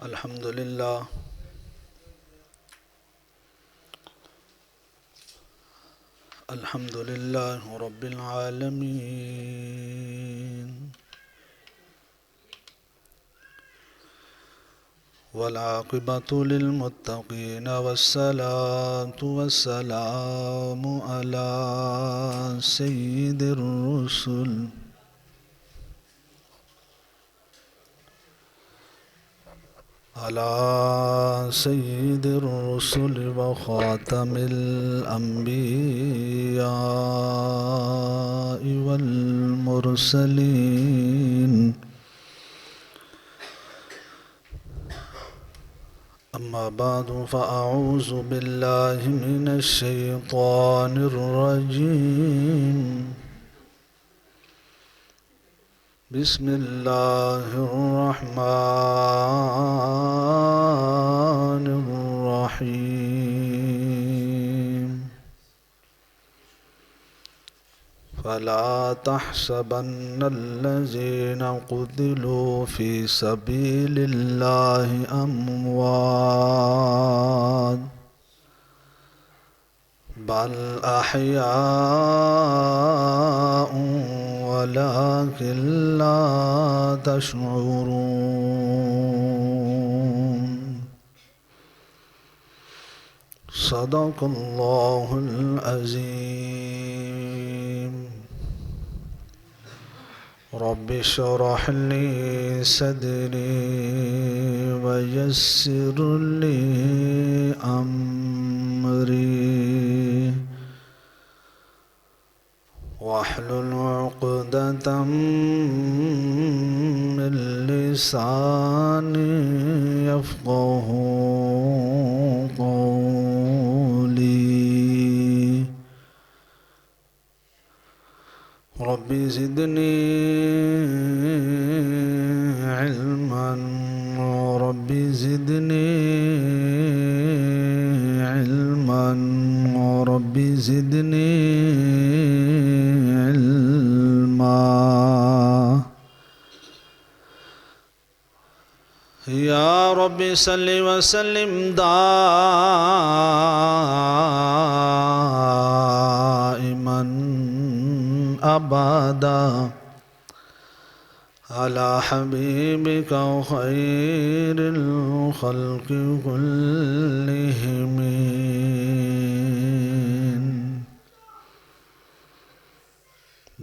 الحمد للہ الحمد للہ رب العالمین والعاقبۃ للمتقین والصلاة والسلام علی سید الرسل على سيد الرسل وخاتم الأنبياء والمرسلين أما بعد فأعوذ بالله من الشيطان الرجيم بسم الله الرحمن الرحيم فلا تحسبن الذين قتلوا في سبيل الله أموات بل أحياء ولكن لا تشعرون صدق الله العظيم رب اشرح لي صدري ويسر لي أمري واحلل عقدة من لساني يفقه قولي رب زدني علما رب زدني علما رب زدني یا رب صلی وسلم دائما ابدا على حبیبک خیر الخلق كلهم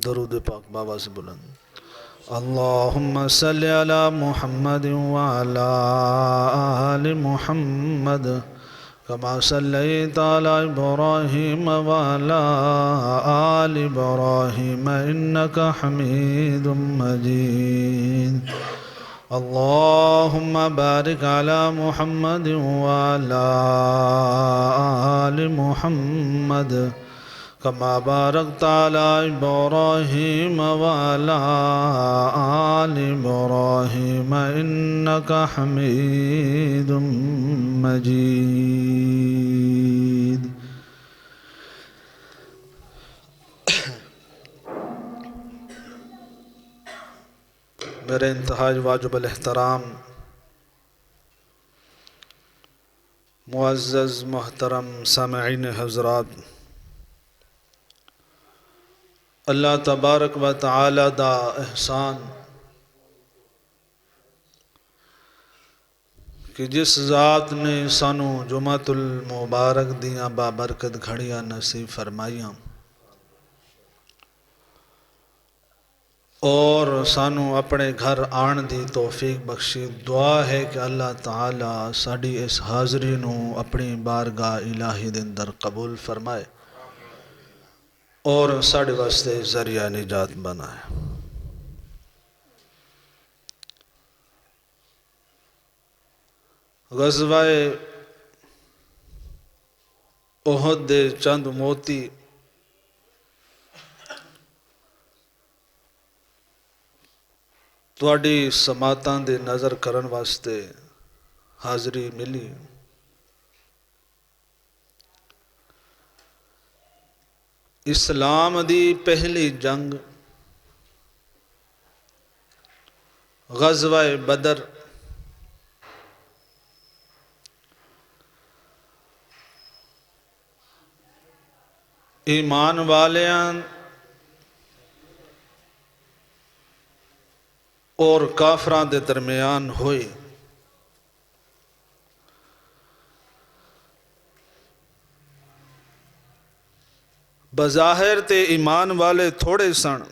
درود پاک بابا سے بلند اللہم صلی علی محمد وعلی آل محمد کما صلیت علی ابراہیم وعلی آل ابراہیم انکا حمید مجید اللہم بارک علی محمد وعلی آل محمد كما باركت على إبراهيم وعلى آل إبراهيم إنك حميد مجيد میرے انتہائی واجب الاحترام معزز محترم سامعین حضرات، اللہ تبارک و تعالی دا احسان کہ جس ذات نے سانو جمعۃ المبارک دیاں بابرکت گھڑیاں نصیب فرمائیاں اور سانو اپنے گھر آن دی توفیق بخشی، دعا ہے کہ اللہ تعالی ساڑی اس حاضری نو اپنی بارگاہ الہی دے اندر قبول فرمائے اور ساڑھے واسطے ذریعہ نجات بنائے۔ غزوہ احد دے چند موتی تواڈی سماعتاں دے نظر کرن واسطے حاضری ملی۔ اسلام دی پہلی جنگ غزوہ بدر ایمان والیاں اور کافراں دے درمیان ہوئی۔ بظاہر تے ایمان والے تھوڑے سن،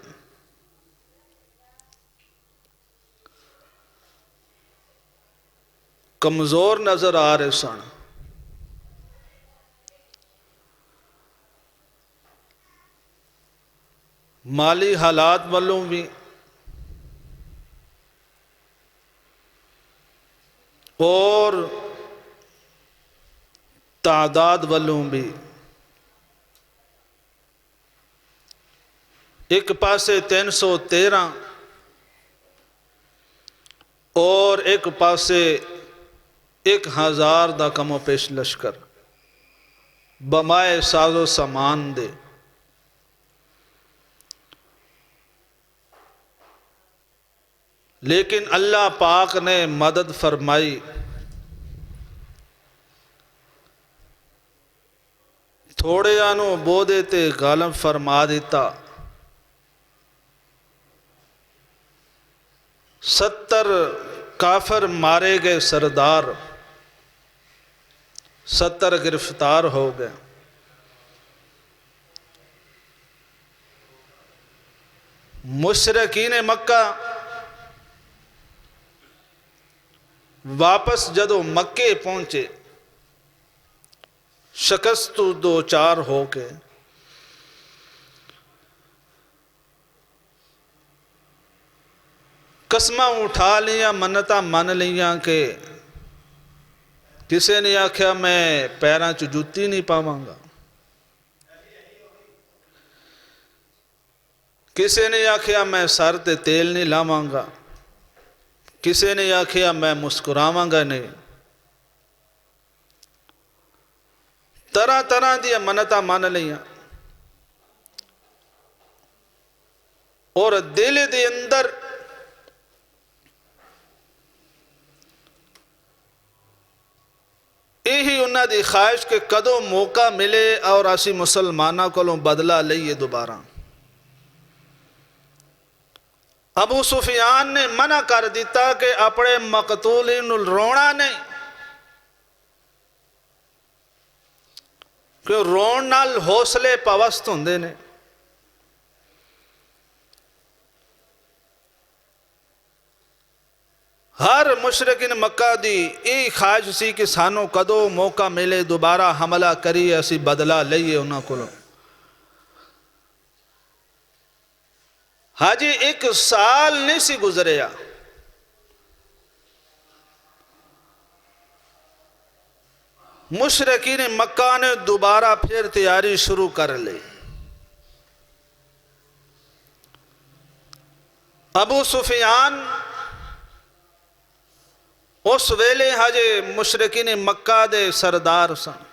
کمزور نظر آ رہے سن، مالی حالات والوں بھی اور تعداد والوں بھی۔ ایک پاسے 313 اور ایک پاسے 1000 دا کم و پیش لشکر بمائے ساز و سامان دے۔ لیکن اللہ پاک نے مدد فرمائی، تھوڑے آنو بودے تے غالب فرما دیتا۔ 70 کافر مارے گئے سردار، 70 گرفتار ہو گئے۔ مشرکین مکہ واپس جدو مکے پہنچے، شکست دو چار ہو کے، قسماں اٹھا لیاں، منتاں من لیاں کہ کسے نے آکھیا میں پیراں چ جُتی نہیں پاواں گا، کسے نے آکھیا میں سر تے تیل نہیں لاواں گا، کسے نے آکھیا میں مسکراواں گا نہیں۔ طرح طرح دیا منتاں من لیاں، اور دل دے اندر یہی انہاں دی خواہش کہ کدوں موقع ملے اور اسی مسلمانہ کولوں بدلہ لئیے دوبارہ۔ ابو سفیان نے منع کر دیتا کہ اپنے مقتولین رونا نہیں، کہ رون نال حوصلے پوست ہوندے نے۔ ہر مشرکین مکہ دی یہ خواہش سی کہ سانو کدو موقع ملے دوبارہ حملہ کریے اسی بدلہ لئیے انہاں کولوں۔ حاجی 1 سال نہیں سی گزریا، مشرکین مکہ نے دوبارہ پھر تیاری شروع کر لی۔ ابو سفیان اس ویلے حاجی مشرکین مکہ دے سردار سن،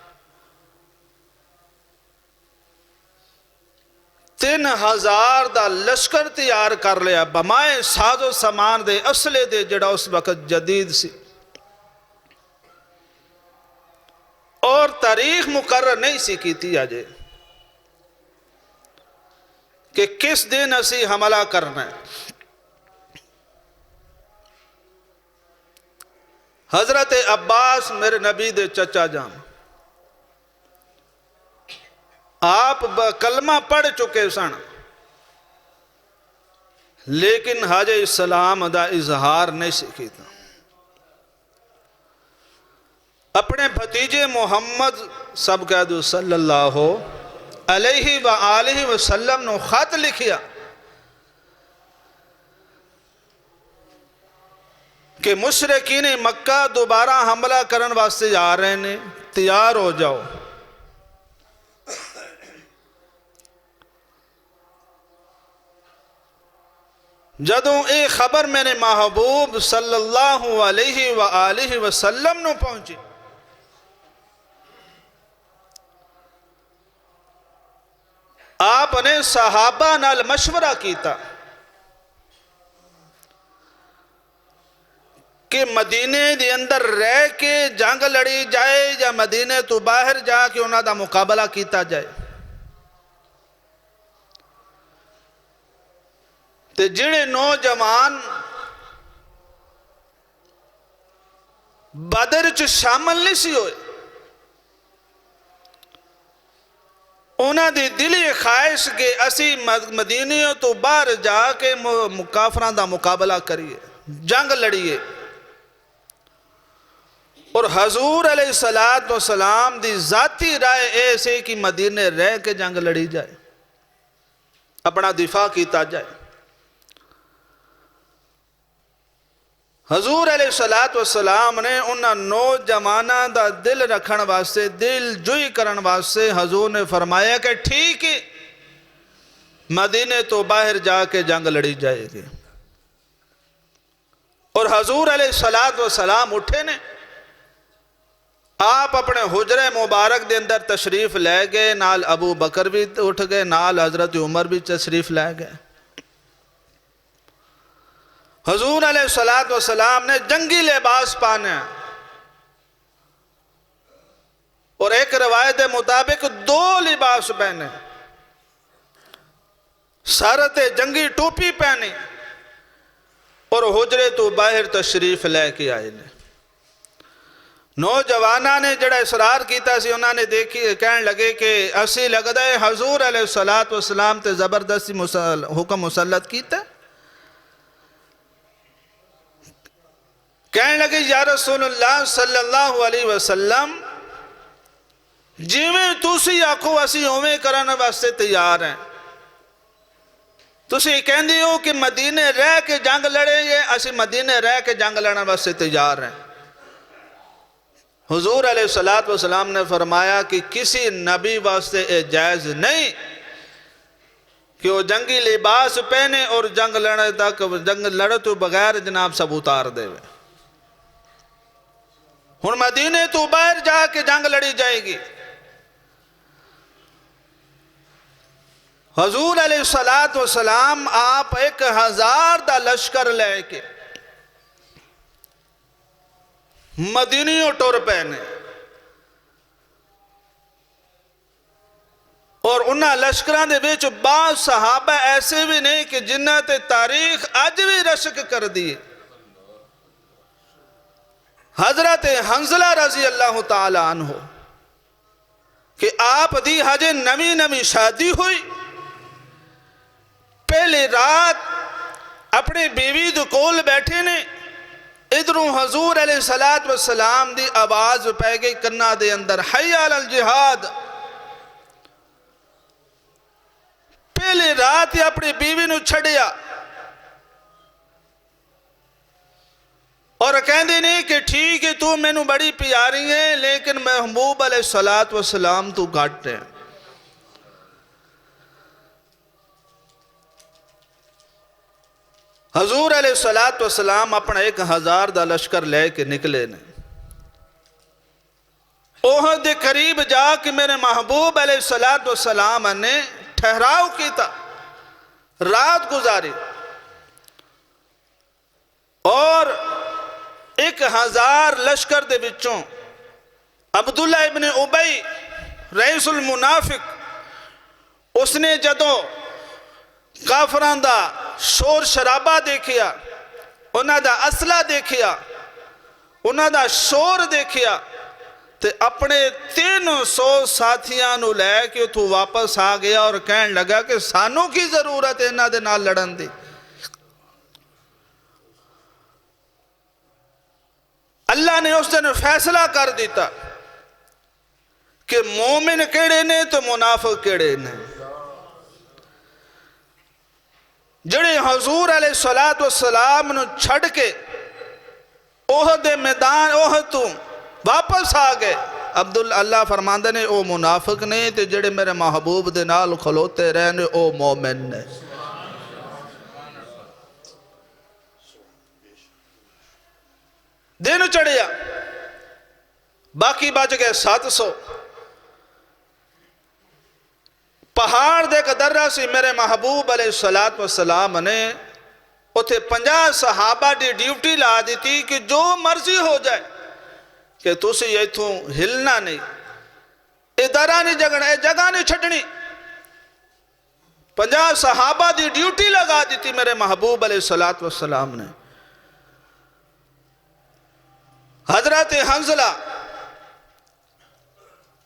3000 دا لشکر تیار کر لیا، بمائے ساز و سامان دے، اسلحے دے جڑا اس وقت جدید سی، اور تاریخ مقرر نہیں سی کیتی آجے کہ کس دن اسی حملہ کرنا ہے۔ حضرت عباس میرے نبی دے چچا جان، آپ کلمہ پڑھ چکے سن، لیکن حاجی اسلام دا اظہار نہیں سکیتا۔ اپنے بھتیجے محمد سب کہہ دو صلی اللہ علیہ وآلہ وسلم نے خط لکھیا کہ مشرکین مکہ دوبارہ حملہ کرن واسطے جا رہے ہیں، تیار ہو جاؤ۔ جدوں اے خبر میرے محبوب صلی اللہ علیہ وآلہ وسلم نے پہنچی، آپ نے صحابہ نال مشورہ کیتا کہ مدینے دے اندر رہ کے جنگ لڑی جائے یا مدینے تو باہر جا کے انہاں دا مقابلہ کیتا جائے۔ تے جڑے نوجوان بدر چ شامل نہیں سی ہوئے انہاں دی دلی خواہش کہ اسی مدینیوں تو باہر جا کے کافراں دا مقابلہ کریے، جنگ لڑیے، اور حضور علیہ السلام دی ذاتی رائے ایسے کہ مدینے رہ کے جنگ لڑی جائے، اپنا دفاع کیتا جائے۔ حضور علیہ السلام نے انہاں نوجواناں دا دل رکھن واسطے، دل جوئی کرن واسطے حضور نے فرمایا کہ ٹھیک ہے مدینے تو باہر جا کے جنگ لڑی جائے گی۔ اور حضور علیہ السلام اٹھے نے، آپ اپنے حجرے مبارک دے اندر تشریف لے گئے، نال ابو بکر بھی اٹھ گئے، نال حضرت عمر بھی تشریف لے گئے۔ حضور علیہ السلام نے جنگی لباس پانے ہیں، اور ایک روایت مطابق 2 لباس پہنے، سر تے جنگی ٹوپی پہنی، اور حجرے تو باہر تشریف لے کے آئے نے۔ نوجوانہ نے جڑا اصرار کیتا سی، انہوں نے دیکھی کہنے لگے کہ اسی لگدا ہے حضور علیہ السلام تے زبردستی حکم مسلط کیتا ہے۔ کہنے لگے یا رسول اللہ صلی اللہ علیہ وسلم جیویں تسی آکھو اسی اویں کرن واسطے تیار ہیں، تسی کہندے ہو کہ مدینے رہ کے جنگ لڑیں گے، اسی مدینے رہ کے جنگ لڑنے واسطے تیار ہیں۔ حضور علیہ السلام نے فرمایا کہ کسی نبی واسطے یہ جائز نہیں کہ وہ جنگی لباس پہنے اور جنگ لڑنے تک، جنگ لڑے تو بغیر جناب سب اتار دے۔ ہن مدینے تو باہر جا کے جنگ لڑی جائے گی۔ حضور علیہ السلام آپ 1000 دا لشکر لے کے مدینیوں ٹور پہنے، اور انہاں لشکران دے بیچ بعض صحابہ ایسے بھی نہیں کہ جنہاں تے تاریخ اج بھی رشک کر دی۔ حضرت حنظلہ رضی اللہ تعالی عنہ کہ آپ دی حجے نمی شادی ہوئی، پہلی رات اپنی بیوی دو کول بیٹھے نے، ادھروں حضور علیہ السلام دی آواز پہ گئی کنہ دے اندر، حی علی الجہاد۔ پہلی رات ہی اپنی بیوی نو چھڑیا، اور کہندے نہیں کہ ٹھیک ہے تو میں نو بڑی پیاری ہے لیکن محبوب علیہ السلام تو گھٹ ہے۔ حضور علیہ السلام اپنا 1000 دا لشکر لے کے نکلے نے، احد دے قریب جا کے میرے محبوب علیہ السلام نے ٹھہراؤ کیتا، رات گزاری، اور 1000 لشکر دے بچوں عبداللہ ابن ابی رئیس المنافق، اس نے جدوں کافران دا شور شرابہ دیکھیا، انہاں دا اسلحہ دیکھیا، انہاں دا شور دیکھیا، تے اپنے 300 ساتھیاں نو لے کے تو واپس آ گیا اور کہنے لگا کہ سانوں کی ضرورت ہے انہاں دے نال لڑن دی۔ اللہ نے اس دن فیصلہ کر دیتا کہ مومن کیڑے نے تو منافق کیڑے نے۔ جڑے حضور علیہ السلام نو چھڑ کے احد میدان احد تو واپس آ گئے، اللہ فرماندے نے او منافق نہیں تے جڑے میرے محبوب دے نال کھلوتے رہنے او مومن نے۔ دن چڑھیا، باقی بچ گئے 700۔ پہاڑ دے قدرہ سی میرے محبوب علیہ السلام نے اتھے 50 صحابہ دی ڈیوٹی لا دی تھی کہ جو مرضی ہو جائے کہ تُسی یہ تھوں ہلنا نہیں، ادارہ نہیں جگڑا، جگہ نہیں چھڑنی۔ 50 صحابہ دی ڈیوٹی لگا دیتی میرے محبوب علیہ السلام نے. حضرت حنظلہ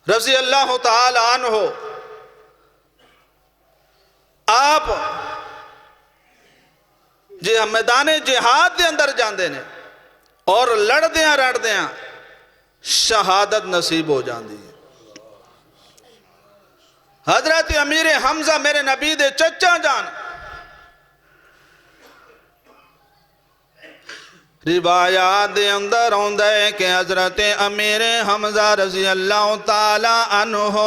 رضی اللہ تعالی عنہ آپ جی میدان جہاد دے اندر جاندے نے اور لڑدیاں رڑدیاں شہادت نصیب ہو جاندی ہے. حضرت امیر حمزہ میرے نبی دے چچا جان روایات دے اندر ہوندہ ہے کہ حضرت امیر حمزہ رضی اللہ تعالی عنہ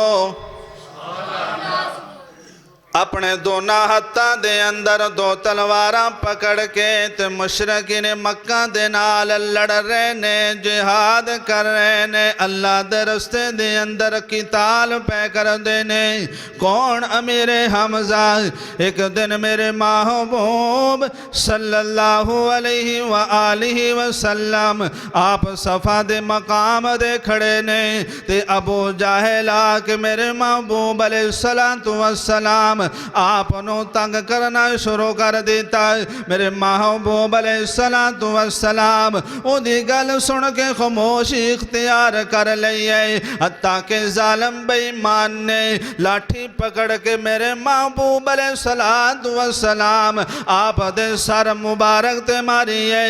اپنے دونوں ہاتھاں دے اندر 2 تلواراں پکڑ کے تے مشرکین مکہ دے نال لڑ رہے نے، جہاد کر رہے نے، اللہ دے رستے دے اندر قتال پہ کر دینے. کون؟ امیر حمزہ. ایک دن میرے محبوب صلی اللہ علیہ وآلہ وسلم آپ صفا دے مقام دے کھڑے نے تے ابو جہل آ کے میرے محبوب علیہ السلام آپ نو تنگ کرنا شروع کر دیتا ہے. میرے محبوب علیہ السلام او دی گل سن کے خاموشی اختیار کر لئیے، حتیٰ کہ ظالم بے ایمان نے لاٹھی پکڑ کے میرے محبوب علیہ السلام آپ دے سر مبارک تے ماریے.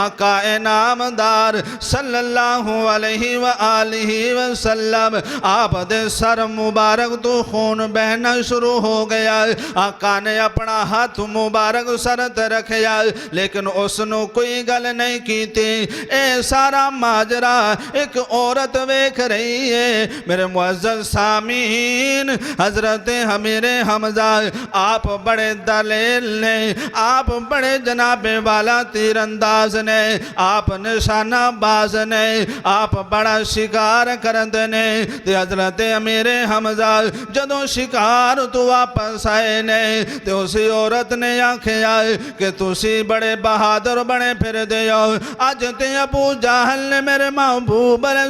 آقا انعامدار صلی اللہ علیہ وآلہ وسلم آپ دے سر مبارک تو خون بہنا شروع ہو گیا. آقا نے اپنا ہاتھ مبارک سر تے رکھیا لیکن اس نو کوئی گل نہیں کی تھی. اے سارا ماجرا ایک عورت ویکھ رہی ہے. میرے معزز سامعین، حضرت امیر حمزہ آپ بڑے دلیل نے، آپ بڑے جناب والا تیر انداز نے، آپ نشانہ باز نے، آپ بڑا شکار کرندے نے. تے حضرت امیر حمزہ جدوں شکار تو واپس آئے نے تے اسی عورت نے آنکھیں آئے کہ تسی بڑے بہادر بنے پھر دے ہو. آج تے ابو جہل نے میرے محبوب علیہ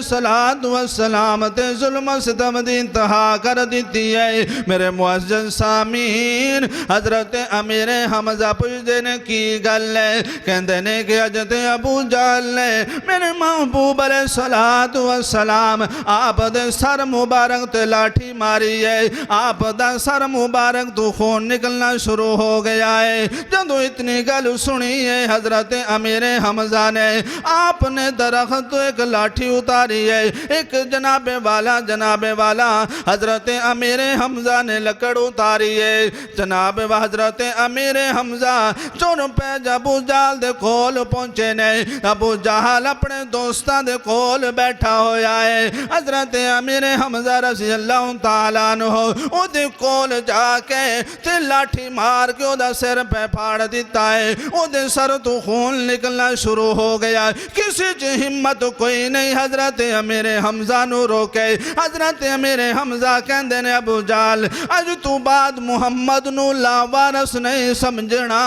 السلام تے ظلم ستم دی انتہا کر دیتی ہے. میرے معزز سامعین، حضرت امیر حمزہ پوچھ دینے کی گل ہے، کہندے نے کہ آج تے ابو جہل نے میرے محبوب علیہ السلام آپ دے سر مبارک تے لاٹھی ماری ہے، آپ دا سر مبارک تو خون نکلنا شروع ہو گیا ہے. جدو اتنی گل سنی ہے حضرت امیر حمزہ نے آپ نے درخت تو ایک لاٹھی اتاری ہے. ایک جناب والا حضرت امیر حمزہ نے لکڑ اتاری ہے. جناب حضرت امیر حمزہ چون پہ ابو جہل دے کول پہنچے نے. ابو جہل اپنے دوستان دے کول بیٹھا ہویا ہے. حضرت امیر حمزہ رضی اللہ تعالیٰ عنہ او دے کول جا کے تے لاٹھی مار کے او دا سر پہ پھاڑ دیتا ہے. او دے سر تو خون نکلنا شروع ہو گیا. کسی چ ہمت کوئی نہیں حضرت امیر حمزہ نو روکے. حضرت امیر حمزہ کہندے نے ابو جہل اج تو بعد محمد نو لاوارس نہیں سمجھنا،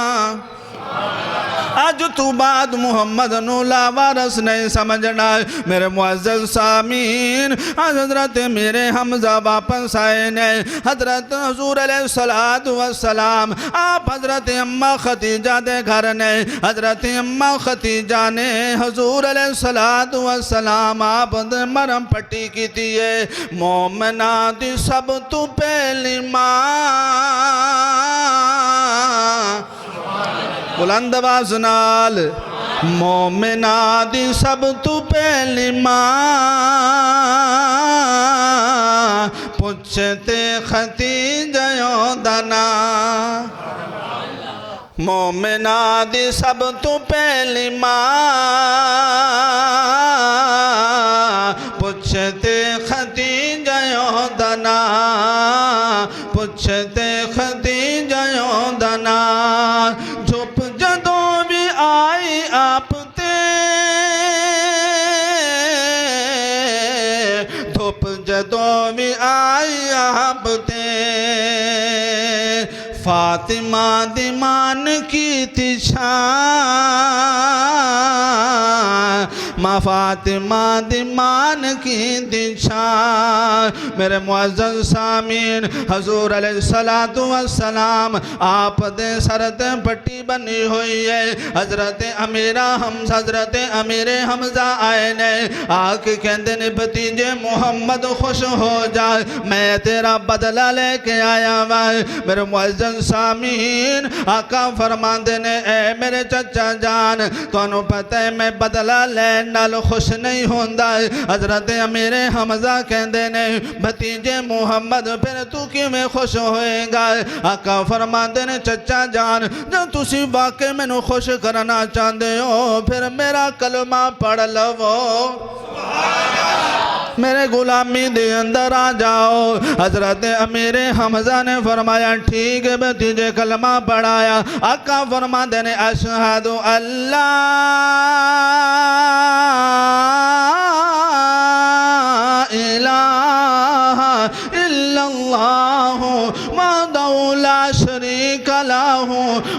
آج تو بعد محمد نو لاوارس نہیں سمجھنا. میرے معزز سامعین، حضرت میرے حمزہ واپس آئے نے. حضرت حضور علیہ السلام آپ حضرت اماں خدیجہ دے گھر نے. حضرت اماں خدیجہ نے حضور علیہ السلام آپ دے مرم پٹی کی تیئے. مومنہ دی سب تو پہلی ماں، بلند آواز نال، مومنہ دی سب تو پہلی ماں، پوچھتے ختیجہ دنا. مومنہ دی سب تو پہلی ماں، پوچھتے ختیجہ دنا، پوچھتے ختیجہ دنا. جھپ جدوں بھی آئی آپ تے، دھوپ جدوں بھی آئی آپ تے، فاطمہ دی مان کی تھی چھان، ماں فاطمہ دی مان کی شان میرے معزز سامین حضور علیہ السلام آپ دے سرت پٹی بنی ہوئی ہے حضرت امیر حمزہ آئے نے آکے کہندے نے بھتیجے محمد خوش ہو جائے میں تیرا بدلہ لے کے آیا وائے میرے معزز سامین آقا فرماندے نے اے میرے چچا جان تو انہوں پتہ ہے میں بدلہ لے نال خوش نہیں ہوندہ حضرت امیر حمزہ کہندے نے بھتیجے محمد پھر تو کیوں میں خوش ہوئے گا آقا فرماندے نے چچا جان جو تسی واقع میں نو خوش کرنا چاندے ہو پھر میرا کلمہ پڑھ لو میرے غلامی دے اندر آ جاؤ حضرت امیر حمزہ نے فرمایا ٹھیک ہے بھتیجے کلمہ پڑھایا آقا فرماندے نے اشہد اللہ الہ الا اللہ وحدہ لا شریک لہ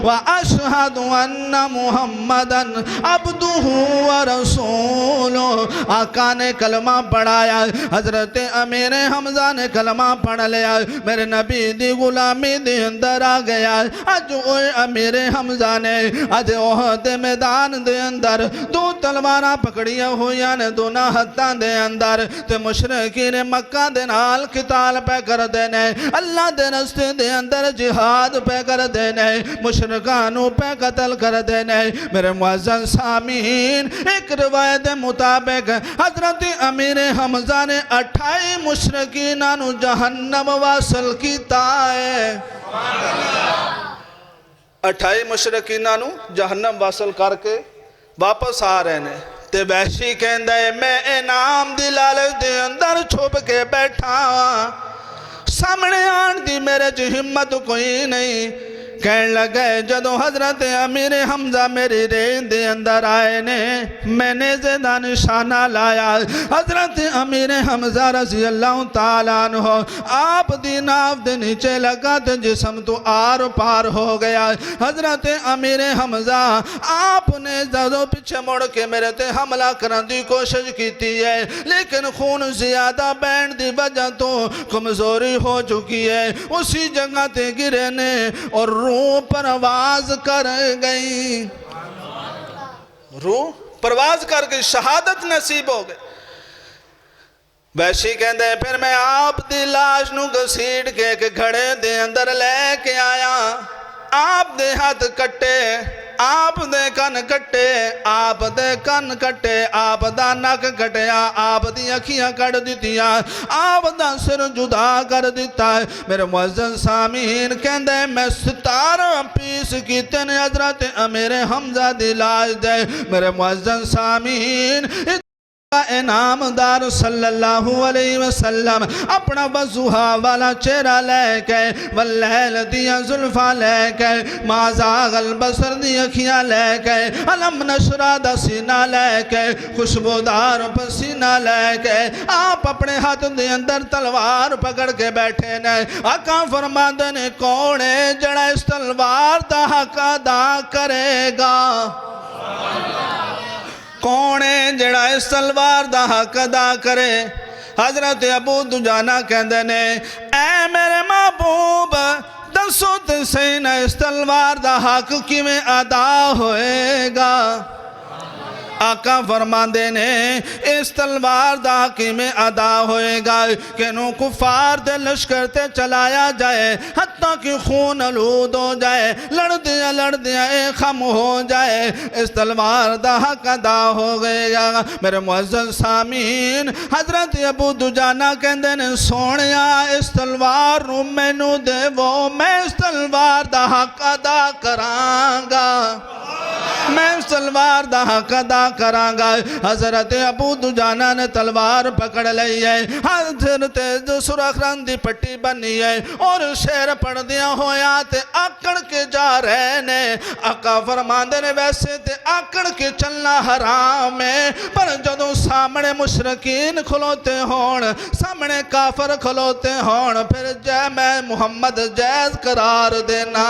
واشہد ان محمدا عبدہ ورسولہ آقا نے کلمہ پڑھایا حضرت امیر حمزہ نے کلمہ پڑھ لیا میرے نبی دی غلامی دی اندر آ گیا آج اوہ امیر حمزہ نے آج احد میدان دے اندر دو تلوارہ پکڑیا ہویا نے دونہ ہتھاں دے اندر تے مشرقین مکہ دے نال قتال پہ کر دینے اللہ دے رستے دے اندر جہاد پہ کر دینے مشرکانوں پہ قتل کر دینے میرے معزز سامین ایک روایت مطابق حضرت امیر حمزہ نے 28 مشرکینانو جہنم واصل کیتا ہے 28 مشرکینانو جہنم واصل کر کے واپس آ رہے نے تے وحشی کہندہ ہے میں انعام دی لالچ دے اندر چھپ کے بیٹھا سامنے آن دی میرے جو ہمت کوئی نہیں کہنے لگے جدو حضرت امیر حمزہ میری رین دے اندر آئے نے میں نے زیدہ نشانہ لایا حضرت امیر حمزہ رضی اللہ تعالیٰ عنہ آپ دی ناف دے نیچے لگا تے جسم تو آر پار ہو گیا حضرت امیر حمزہ آپ نے زیادہ پیچھے مڑ کے میرے تے حملہ کرن دی کوشش کیتی ہے لیکن خون زیادہ بین دی وجہ تو کمزوری ہو چکی ہے اسی جگہ تے گرے نے اور روح پرواز کر گئی روح پرواز کر گئی شہادت نصیب ہو گئی وحشی کہندے پھر میں آپ دی لاش نو گھسیٹ کے گھڑے دے اندر لے کے آیا آپ دے ہاتھ کٹے آپ دے کن کٹے آپ دے کن کٹے آپ دا نک کٹیا آپ دی اکھیاں کٹ دیتیا آپ دا سر جدا کر دیتا ہے میرے معزز سامین کہندے میں 17 پیس کیتے نے حضرت امیر حمزہ دی لاش دے میرے معزز سامین انعام دار صلی اللہ علیہ وسلم اپنا وضوحا والا چہرہ لے کے واللیل دیا زلفہ لے کے ما زاغ البصر دیا کھیا لے کے علم نشرہ دا سینہ لے کے خوشبودار پسینہ لے کے آپ اپنے ہاتھ دے اندر تلوار پکڑ کے بیٹھے نے آقا فرماندے نے کونے جڑا اس تلوار دا حق ادا کرے گا کونے جڑا اس تلوار دا حق ادا کرے حضرت ابو دجانہ کہندے نے اے میرے محبوب دسو تے سینہ اس تلوار دا حق کی میں ادا ہوئے گا آقا فرماندے نے اس تلوار دا حق میں ادا ہوئے گا کہ نو کفار دے لشکر تے چلایا جائے حتیٰ کہ خون آلود ہو جائے لڑ دیا ایک خم ہو جائے اس تلوار دا حق ادا ہو گئے گا میرے معزز سامین حضرت ابو دجانہ کہندے نے سونیا اس تلوار نو میں نو دے وہ میں اس تلوار دا حق ادا کرانگا میں اس تلوار دا حق ادا کرانگا حضرت ابو دجانہ نے تلوار پکڑ لئی ہے حضرت سرخ رنگ دی پٹی بنی ہے اور شیر پڑھ دیا ہویا تے آکڑ کے جا رہے نے آقا فرماندے نے ویسے تے آکڑ کے چلنا حرام ہے پر جدو سامنے مشرکین کھلوتے ہون سامنے کافر کھلوتے ہون پھر جے میں محمد جائز قرار دینا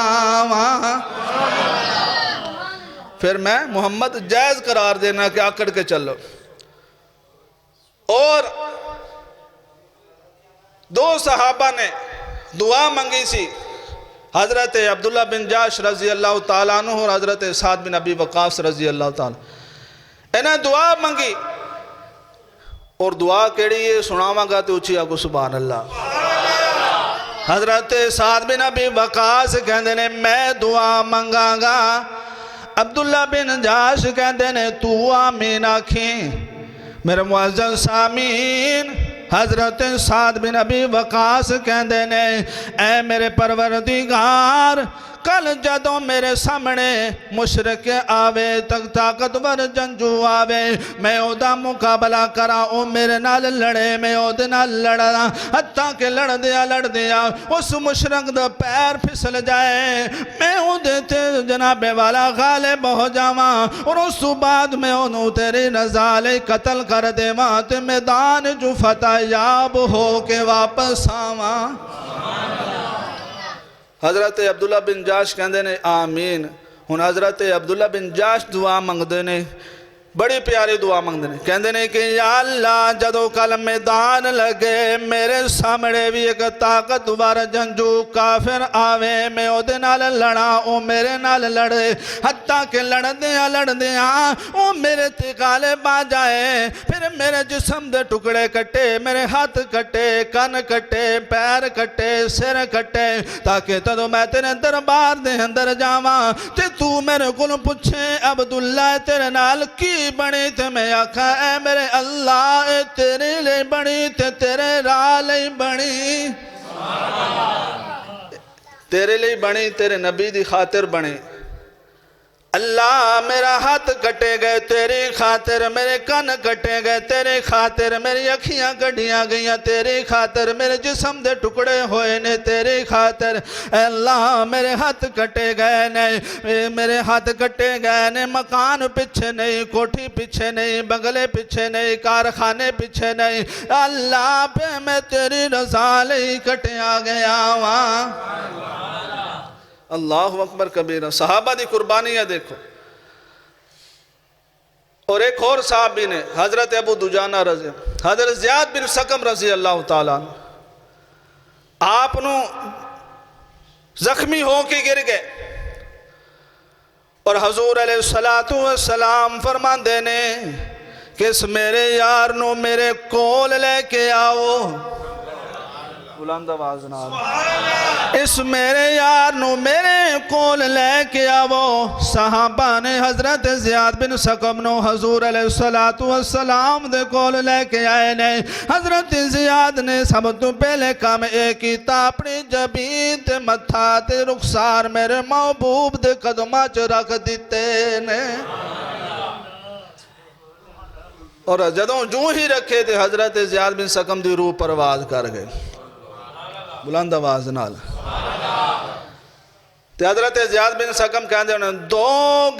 پھر میں محمد جائز قرار دینا کہ آکڑ کے چلو اور دو صحابہ نے دعا منگی سی، حضرت عبداللہ بن جاش رضی اللہ تعالیٰ عنہ اور حضرت سعد بن ابی وقاص رضی اللہ تعالیٰ، انہیں دعا منگی، اور دعا کیڑی ہے سناواں گا تو اچھی آگو سبحان اللہ۔ حضرت سعد بن ابی وقاص کہندے نے میں دعا منگا گا، عبداللہ بن جاش کہندے نے تو آمین آکھیں۔ میرے معزز سامین، حضرت سعد بن ابی وقاص کہندے نے اے میرے پروردگار، کل جدوں میرے سامنے مشرک آوے تک طاقتور جنجو آوے، میں او دا مقابلہ کرا، او میرے نال لڑے، میں او دے نال لڑا، حتیٰ کہ لڑ دیا اس مشرک دا پیر پھسل جائے، میں او دے تے جناب والا غالب ہو جاواں، اور اس بعد میں انہوں تیری نزالِ قتل کر دے ماں تے میدان جو فتح یاب ہو کے واپس آواں۔ حضرت عبداللہ بن جاش کہندے نے آمین۔ ہن حضرت عبداللہ بن جاش دعا منگدے نے، بڑی پیاری دعا منگدے نے، کہندے نے کہ یا اللہ جدو کل میدان لگے میرے سامنے بھی ایک طاقتور جنجو کافر آوے، میں او دے نال لڑا، او میرے نال لڑے، حتیٰ کہ لڑ دیا او میرے تے غالب آ جائے، پھر میرے جسم دے ٹکڑے کٹے، میرے ہاتھ کٹے، کان کٹے، پیر کٹے، سر کٹے، تاکہ تدو میں تیرے دربار دے اندر جاواں تے تو میرے کل پوچھے عبداللہ تیرے نال کی بنی تے میں آکھا اے میرے اللہ اے تیرے لئے بنی تے تیرے راہ لئے بنی، تیرے لئے بنی، تیرے نبی دی خاطر بنی۔ اللہ میرا ہاتھ کٹے گئے تیری خاطر، میرے کان کٹے گئے تیری خاطر، میری اکھیاں کٹیاں گئیاں تیری خاطر، میرے جسم دے ٹکڑے ہوئے نے تیری خاطر۔ اے اللہ میرے ہاتھ کٹے گئے نے، میرے ہاتھ کٹے گئے نے، مکان پچھے نہیں، کوٹھی پچھے نہیں، بنگلے پچھے نہیں، کارخانے پچھے نہیں، اللہ پہ میں تیری رضا لئی کٹیا گیا وہاں۔ اللہ اکبر کبیرہ، صحابہ دی قربانیاں دیکھو۔ اور ایک اور صحابی نے حضرت ابو دجانہ رضی، حضرت زیاد بن سکم رضی اللہ تعالیٰ، آپ نو زخمی ہو کے گر گئے، اور حضور علیہ السلام فرمان دینے کہ اس میرے یار نو میرے کول لے کے آؤ، بلند آواز نال، اس میرے یار نو میرے کول لے کے آؤ۔ صحابہ نے حضرت زیاد بن سکم نو حضور علیہ السلام دے کول لے کے آئے نے۔ حضرت زیاد نے سب تو پہلے کام ایک کیتا، اپنی جبین تے متھا تے رخسار میرے محبوب دے قدمہ چ رکھ دیتے نے، اور جدوں جو ہی رکھے تھے حضرت زیاد بن سکم دی روح پرواز کر گئے، بلند آواز نال۔ تے حضرت زیاد بن سکم کہندے انہوں نے دو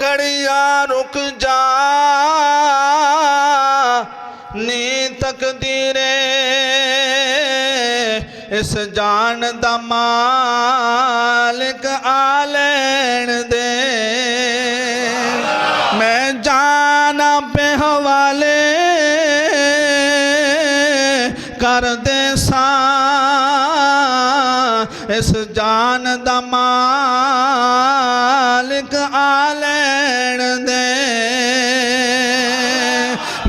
گھڑیاں رک جا نی تقدیرے اس جان دا مالک آلین دے، میں جانا پہ حوالے کر دے ساں، اس جان دا مالک آلین دے،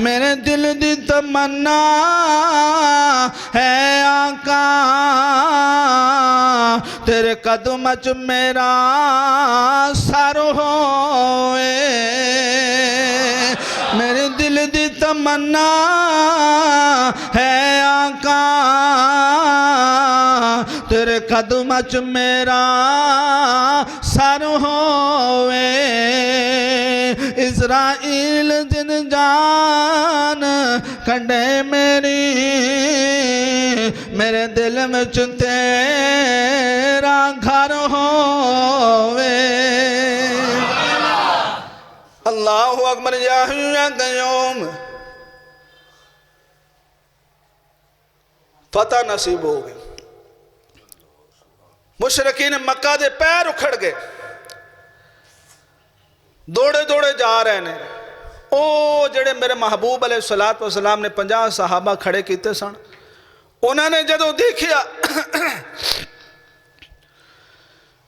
میرے دل دی تمنا ہے آقا تیرے قدم چ میرا سر ہوئے، میرے دل دی تمنا ہے آقا تیرے قدم چ میرا سر ہوئے، اسرائیل جن جان کھڑے میری میرے دل میں تیرا گھر ہوئے۔ اللہ اکبر، یا حی یا قیوم، فتح نصیب ہو گئی۔ مشرکین مکہ دے پیر اکھڑ گئے، دوڑے دوڑے جا رہے ہیں، او جڑے میرے محبوب علیہ السلام نے 50 صحابہ کھڑے کیتے سن، انہوں نے جدو دیکھیا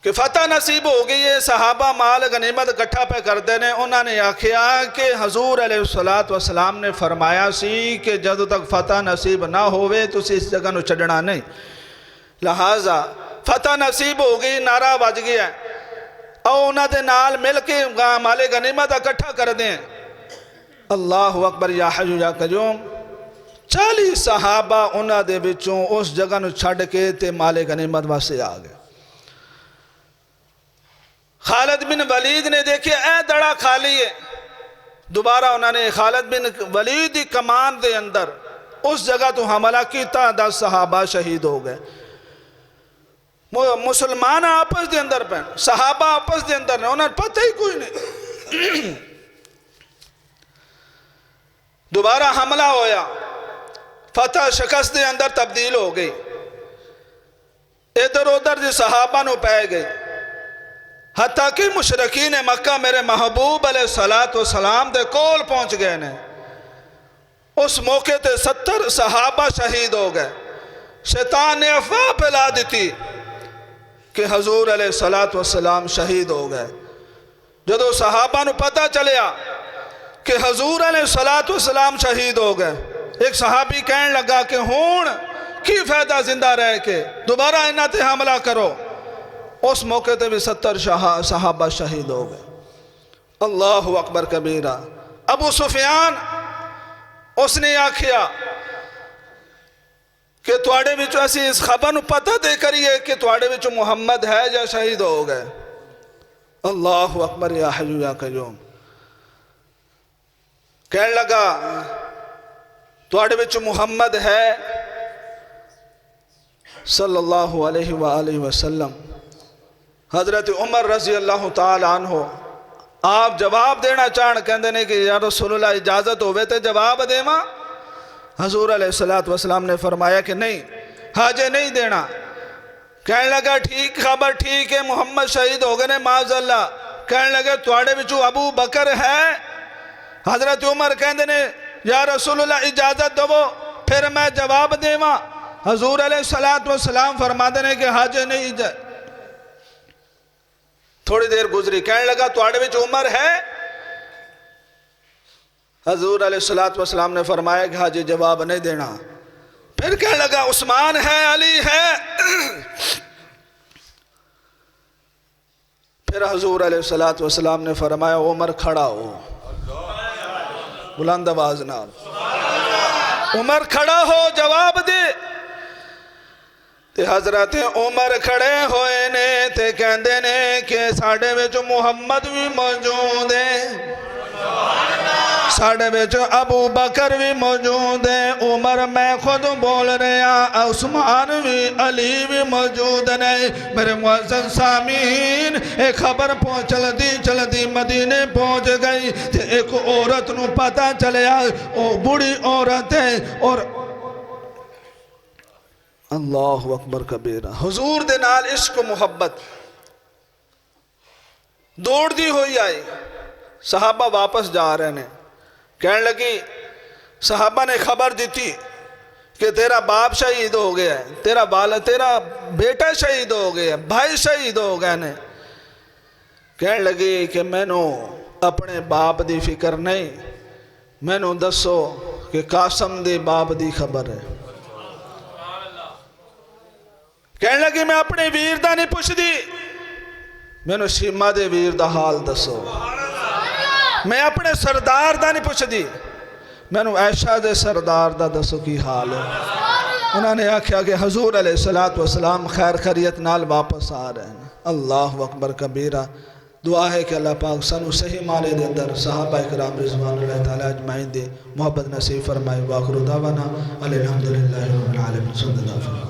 کہ فتح نصیب ہو گئی ہے، صحابہ مال غنیمت اکٹھا پہ کردے نے، انہوں نے آکھیا کہ حضور علیہ السلام نے فرمایا سی کہ جدو تک فتح نصیب نہ ہوئے تو اس جگہ نو چھڑنا نہیں، لہذا فتح نصیب ہو گئی، نعرہ بج گیا ہے، او انہوں نے نال مل کے مال غنیمت اکٹھا کر دیں۔ اللہ اکبر یا حی یا قیوم، 40 صحابہ انہوں دے بچوں اس جگہ نو چھڑ کے تے مال غنیمت واسے آ گئے۔ خالد بن ولید نے دیکھے اے دڑا خالی ہے، دوبارہ انہوں نے خالد بن ولید کی کمان دے اندر اس جگہ تو حملہ کیتا، 10 صحابہ شہید ہو گئے۔ مسلمان آپس دے اندر پہ، صحابہ آپس دے اندر انہوں نے پتہ ہی کوئی نہیں۔ دوبارہ حملہ ہویا، فتح شکست دے اندر تبدیل ہو گئی، ادھر ادھر دی صحابہ نو پہ گئی، حتیٰ کہ مشرکین مکہ میرے محبوب علیہ السلام دے کول پہنچ گئے نے۔ اس موقع تے 70 صحابہ شہید ہو گئے۔ شیطان نے افواہ پھیلا دیتی کہ حضور علیہ السلام شہید ہو گئے۔ جدو صحابہ نو پتہ چلیا کہ حضور علیہ السلام شہید ہو گئے، ایک صحابی کہنے لگا کہ ہون کی فائدہ زندہ رہ کے، دوبارہ انہاں تے حملہ کرو۔ اس موقع تے بھی 70 صحابہ شہید ہو گئے۔ اللہ اکبر کبیرہ۔ ابو سفیان اس نے آکھیا کہ تواڈے وچوں اسی اس خبر نو پتہ دے کریے کہ تواڈے وچوں محمد ہے یا شہید ہو گئے۔ اللہ اکبر یا حی یا قیوم۔ کہنے لگا تواڈے وچوں محمد ہے صلی اللہ علیہ وآلہ وسلم۔ حضرت عمر رضی اللہ تعالیٰ عنہ آپ جواب دینا چاہن کہندے نے کہ یا رسول اللہ اجازت ہوئے تے جواب دے ماں۔ حضور علیہ السلام نے فرمایا کہ نہیں، حاجے نہیں دینا۔ کہنے لگا ٹھیک، خبر ٹھیک ہے، محمد شہید ہو گئے نے معاذ اللہ۔ کہنے لگے تواڈے وچوں ابو بکر ہے؟ حضرت عمر کہندے نے یا رسول اللہ اجازت دو پھر میں جواب دے ماں۔ حضور علیہ السلام فرماتے ہیں کہ حاجے نہیں اجازت۔ تھوڑی دیر گزری، کہنے لگا تواڈے وچ عمر ہے؟ حضور علیہ السلام نے فرمایا کہ حاجی جواب نہیں دینا۔ پھر کہنے لگا عثمان ہے، علی ہے؟ پھر حضور علیہ السلام نے فرمایا عمر کھڑا ہو، بلند آواز نال، عمر کھڑا ہو جواب دے۔ تے حضرت عمر کھڑے ہوئے نے تے کہندے نے کہ ساڑھے وچ محمد بھی موجود ہے، ساڑھے وچ ابو بکر بھی موجود ہے، عمر میں خود بول رہا، عثمان بھی، علی بھی موجود ہے۔ میرے معزز سامعین، ایک خبر چل دی مدینے پہنچ گئی تے ایک عورت نو پتہ چلیا، او بڑی عورت ہے اور اللہ اکبر کبیرہ، حضور دے نال عشق و محبت دوڑ دی ہوئی آئی۔ صحابہ واپس جا رہے ہیں، کہنے لگی صحابہ نے خبر دیتی کہ تیرا باپ شہید ہو گیا ہے، تیرا بیٹا شہید ہو گیا ہے، بھائی شہید ہو گئے ہیں۔ کہنے لگی کہ میں نو اپنے باپ دی فکر نہیں، میں نو دسو کہ قاسم دے باپ دی خبر ہے۔ کہنے لگی میں اپنے ویر دا نہیں پوچھ دی، میں نو شیمہ دے ویر دا حال دسو۔ میں اپنے سردار دا نہیں پوچھ دی، میں نو عائشہ دے سردار دا دسو کی حال ہے۔ انہوں نے آکھیا کہ حضور علیہ السلام خیر خیریت نال واپس آ رہے ہیں۔ اللہ اکبر کبیرہ۔ دعا ہے کہ اللہ پاک سنو صحیح معنی دے اندر صحابہ اکرام رضوان اللہ تعالیٰ اجمعین دے محبت نصیب فرمائے۔ وآخر دعوانا الحمدللہ رب العالمین۔